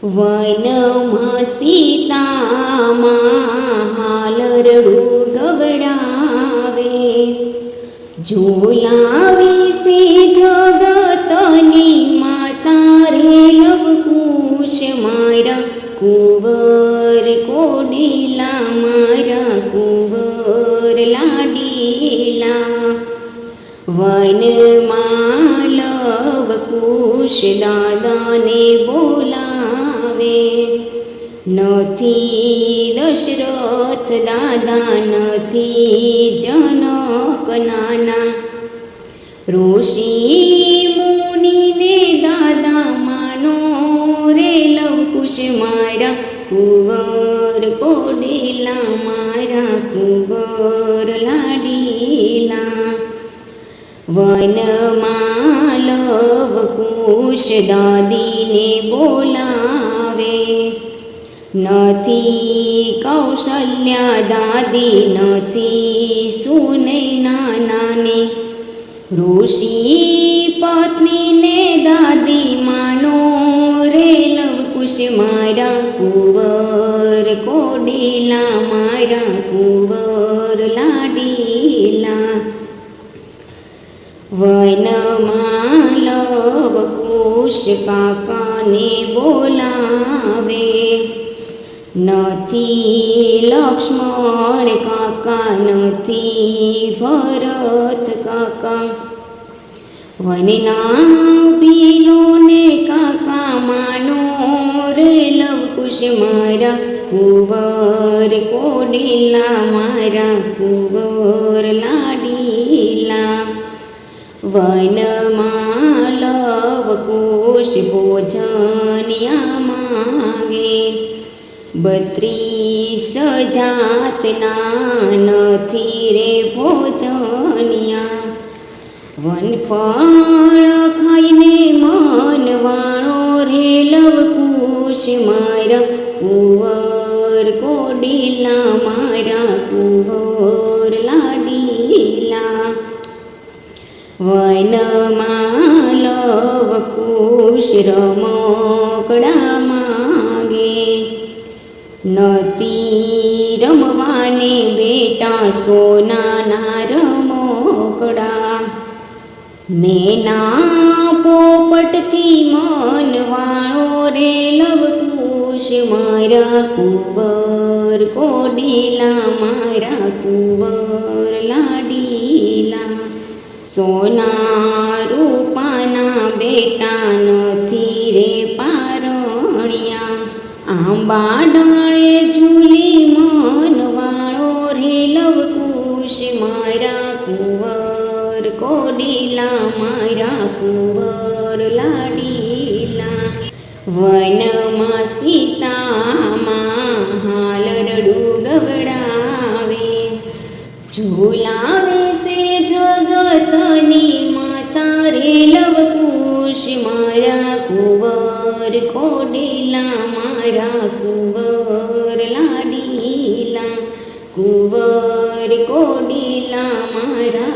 વનમાં સીતામાં હાલ રડું ગવડાવે, ઝુલાવી સે જગતની માતા રે લવકુશ મારા કુંવર કોડીલા મારા કુંવર લાડીલા. વનમાં લવકુશ દાદાને બોલાવે, નથી દશરથ દાદા નથી જનક નાના. ઋષિ મુનિને દાદા માનો રે લવકુશ મારા કુંવર કોડીલા મારા કુંવર લાડીલા. વનમાં લવકુશ દાદીને બોલાવે, નથી કૌશલ્યા દાદી નથી સુનૈના નાની. ઋષિ પત્નીને દાદી માનો રે લવકુશ મારા કુંવર કોડીલા મારા કુંવર લાડીલા. વનમાં લવકુશ કાકાને બોલાવે, નથી લક્ષ્મણ કાકા નથી ભરત કાકા. વનના ભીલોને કાકા માનો રે લવકુશ મારા કુંવર કોડીલા મારા કુંવર લાડીલા. વનમાં લવકુશ ભોજનિયા માંગે, 32 જાતના નથી રે ભોજનિયા. વનફળ ખાઈને મન વાળો રે લવકુશ મારા કુંવર કોડીલા મારા કુંવર લાડીલા. વનમાં લવકુશ રમકડા માંગે, નથી રમવાને બેટા સોનાના રમકડા. મેના પોપટથી મન વાળો રે લવકુશ મારા કુંવર કોડીલા મારા કુંવર લાડીલા. સોના રૂપાના બેટા નથી રે પારણિયા, આંબા ડાળે ઝૂલી મન વાળો રે લવકુશ મારા કુંવર કોડીલા મારા કુંવર લાડીલા. વનમાં સીતામાં હાલ રડું ગવડાવે, ઝુલાવે સે જગતની માતા રે લવકુશ મારા કુંવર કોડીલા મારા કુંવર લાડીલા. કુંવર કોડીલા મારા